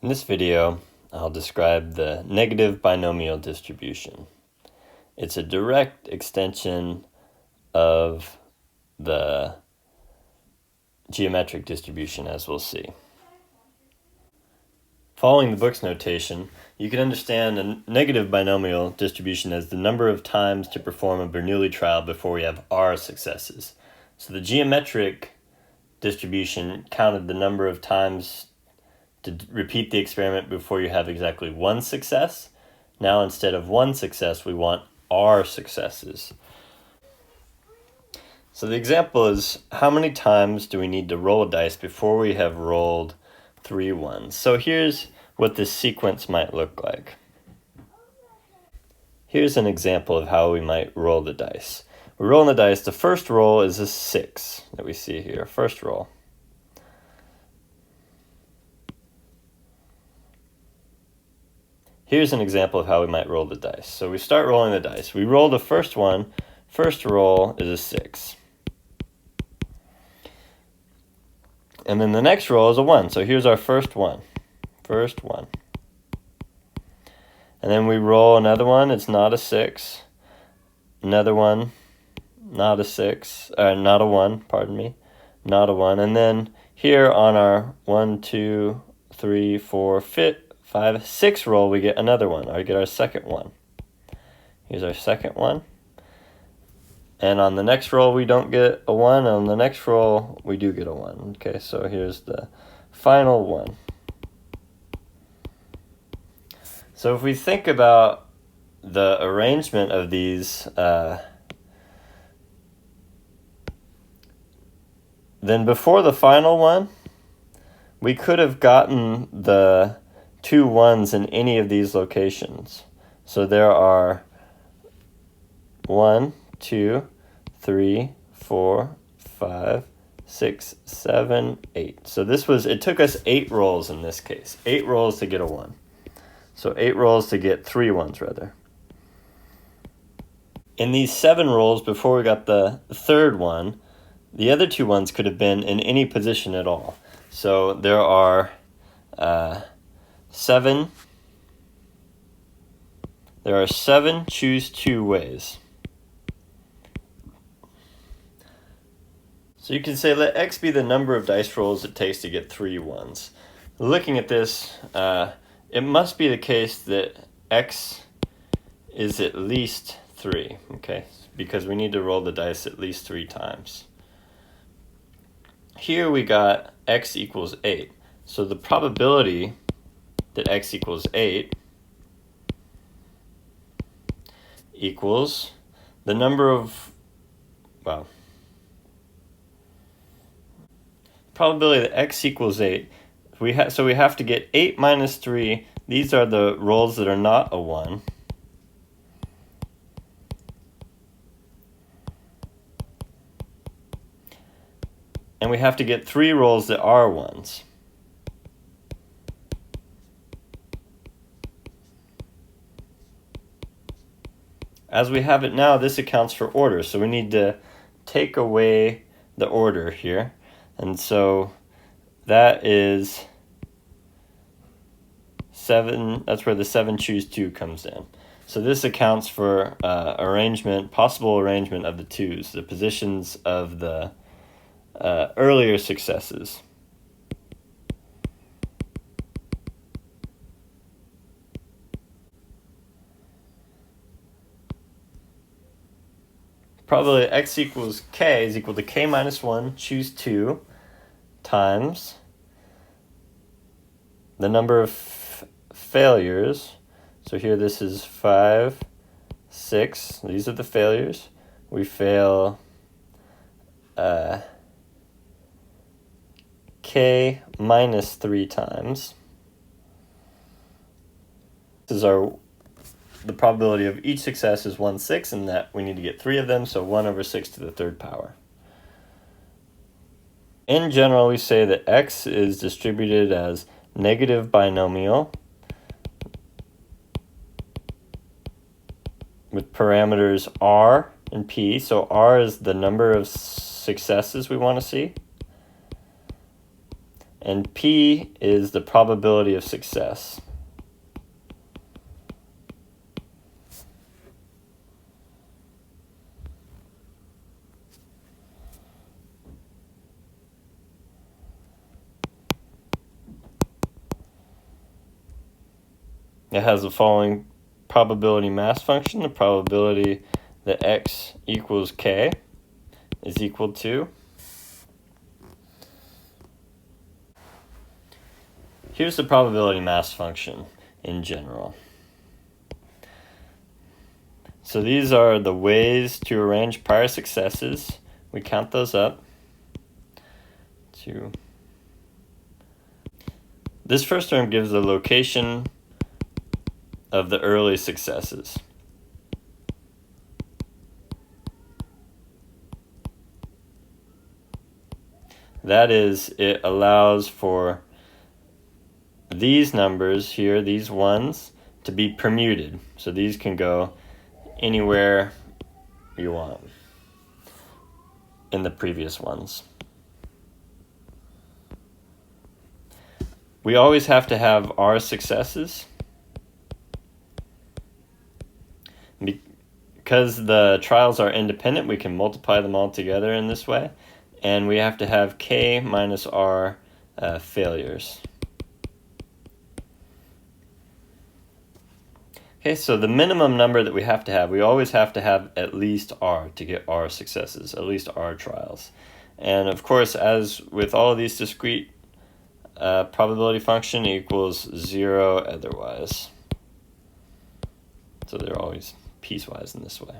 In this video, I'll describe the negative binomial distribution. It's a direct extension of the geometric distribution, as we'll see. Following the book's notation, you can understand a negative binomial distribution as the number of times to perform a Bernoulli trial before we have R successes. So the geometric distribution counted the number of times to repeat the experiment before you have exactly one success. Now instead of one success, we want R successes. So the example is, how many times do we need to roll a dice before we have rolled 3 ones? So here's what this sequence might look like. Here's an example of how we might roll the dice. We're rolling the dice. The first roll is a 6 that we see here, first roll. Here's an example of how we might roll the dice. So we start rolling the dice. We roll the first one. First roll is a 6. And then the next roll is a 1. So here's our first one. First one. And then we roll another one. It's not a 6. Another one. Not a 6. Not a 1, pardon me. Not a 1. And then here on our 1, 2, 3, 4, 5, 6 roll, we get another one. Or we get our second one. Here's our second one. And on the next roll, we don't get a 1. On the next roll, we do get a 1. Okay, so here's the final one. So if we think about the arrangement of these, then before the final one, we could have gotten the 2 1s in any of these locations. So there are 1, 2, 3, 4, 5, 6, 7, 8. So it took us 8 rolls in this case. 8 rolls to get a 1. So 8 rolls to get 3 1s rather. In these 7 rolls before we got the third one, the other 2 1s could have been in any position at all. So there are 7. There are 7 choose 2 ways. So you can say let x be the number of dice rolls it takes to get 3 1s. Looking at this, it must be the case that x is at least 3, okay? Because we need to roll the dice at least 3 times. Here we got x equals 8. So the probability that x equals 8 equals the number of, probability that x equals 8, so we have to get 8 minus 3. These are the rolls that are not a 1. And we have to get 3 rolls that are 1s. As we have it now, this accounts for order. So we need to take away the order here. And so that is 7. That's where the 7 choose 2 comes in. So this accounts for possible arrangement of the 2s, the positions of the earlier successes. Probability x equals k is equal to k minus 1, choose 2, times the number of failures. So here this is 5, 6. These are the failures. We fail k minus 3 times. This is the probability of each success is 1/6, and that we need to get 3 of them, so 1/6 to the 3rd power. In general, we say that x is distributed as negative binomial with parameters r and p. So r is the number of successes we want to see. and P is the probability of success. It has the following probability mass function. The probability that x equals k is equal to. Here's the probability mass function in general. So these are the ways to arrange prior successes. We count those up. This first term gives the location of the early successes. That is, it allows for these numbers here, these ones, to be permuted. So these can go anywhere you want in the previous ones. We always have to have our successes. Because the trials are independent, we can multiply them all together in this way. And we have to have k minus r failures. Okay, so the minimum number that we have, we always have to have at least r to get r successes, at least r trials. And of course, as with all of these discrete probability function equals 0 otherwise. So they're always piecewise in this way.